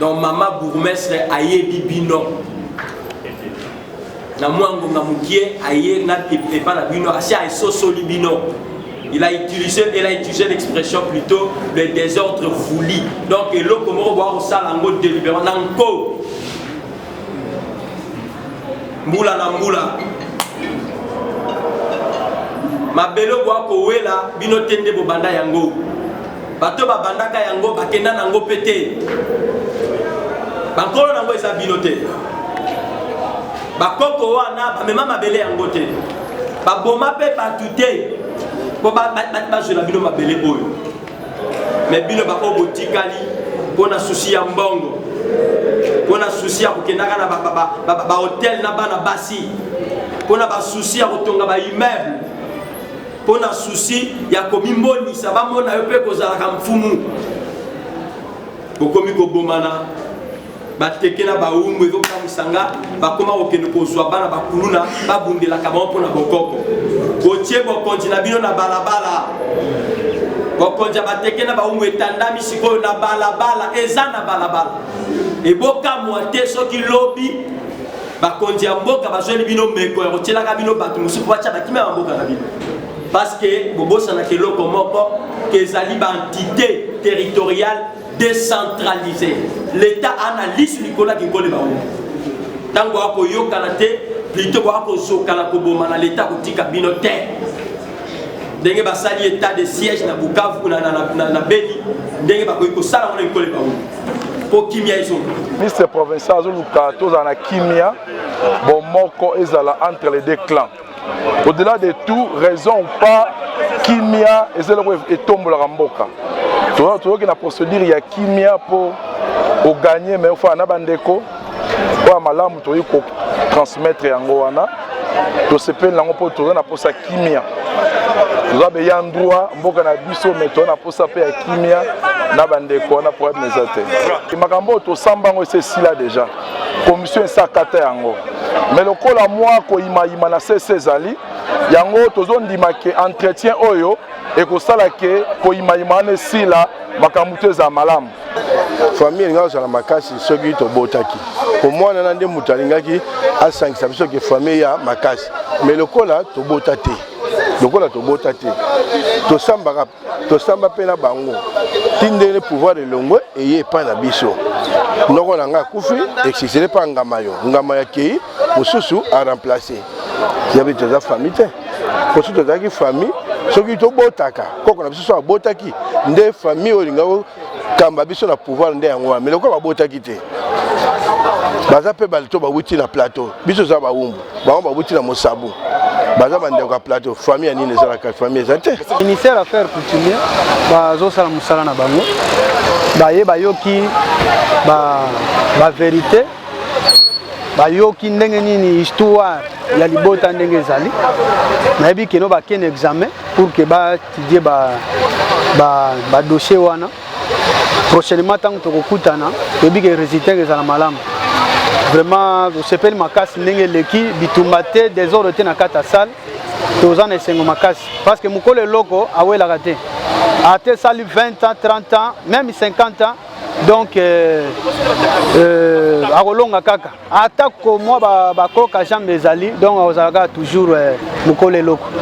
Donc maman bourgmestre ayebi bino. Na mwango na mukie aye na pepa na bino asia esosoli bino. Elle a utilisé l'expression plutôt le désordre voulu. Donc il a comment voir ça lango délibérant nanko. Mbula na mbula. Mabelo kwa kowela bino tende bo banda yango. Bato ba banda ka yango bakenda nango pété. Bankolo nango esa bino te. Bakoko wana ba mema mabele yango te. Ba boma pe batute. Bo ba je la bino mabele boyo. Mais bino ba ko botikali pona souci ya mbongo. Pona souci ya kokenda kana ba hôtel na bana basi. Pona ba souci ya kotonga ba immeuble. Pona souci ya komimboni sa ba mona yo pe kozala ka mfumu. Bokomi ko bomana batekena ba umwe ko kamusanga bakoma okende kozwa bana bakuluna babundela kama pona bokoko. Botie bokonji na bino na balabala. Bokonja batekena ba umwe tandami sikoyo na balabala eza na balabala. Eboka mwate soki lobi bakonji ya mboka bazweli bino meko ya kotielaka bino bato musuku bacha bakima mboka na bino. Parce que bobosa na keloko moko kezali ba entité territoriale décentralisée. L'État analyse Nicolas Kikole baou. Tango ako yokana te plutôt ako zokana ko bomana l'État kotika bino te. Ndenge basali état de siège na Bukavu na Beni ndenge bakoyi ko sala mona Kikole baou. Po kimia iso. Ministre provincial azoluka tozana kimia bon moko ezala entre les deux clans. Au-delà de tout, raison ou pas, kimia et tombe la ramboka. Tu vois qu'il y a une procédure, il y a kimia pour gagner, mais il faut un bandeko. Pour malam, tu faut transmettre en goana. Tu sais pas pour tourner pour sa kimia. Tu vois bien droit, mboka na biso, mais tu as pour ça payer kimia na bandeko na pour mes athées. Et makambo to sambango c'est si là déjà. Commission sakate yango. Mais le col à moi ko ima na cezali yango tozondima ke entretien oyo et ko sala ke ko ima ne sila makamute za malamu. Famille nga za makasi soki to botaki. Pour moi na ndé mutalingaki a 5 ça que famille ya makasi. Mais le col to botate. Le col to botate. To samba pena bango. Tinde le pouvoir de longo et yé pas na biso. Noko nanga kufi existe pas ngamayo. Ngamaya ki mususu a remplacer. Il y avait des familles. Pour ceux qui famille, ceux qui sont botaka, quand on a besoin de botaki, des familles ont kamba biso na pouvoir ndé yango, mais le quoi botaki te. Baza pe balto ba wuti na plateau. Biso za ba umbu, ba wuti na mosabu. Baza bande ka plateau, famille ani ne sala ka famille zate. Ministère affaires coutumières, bazo sala musala na bango. Ba ye ba yoki ba vérité. Bayoki ndenge nini histoire ya libota ndenge ezali nayebi keno bakene examen pour que batidie ba dossier wana prochainement tant tokokutana toyebi ke résultat ezala malamu vraiment osepeli makasi ndenge leki bitumba te désordre te na kata salle toza na esengo makasi parce que mokolo eloko awelaka te ate sali 20 ans 30 ans même 50 ans. Donc, à Rolonga Kaka, attaque moi, Bakoka Jean Bezali, donc on a toujours Mokole Loko.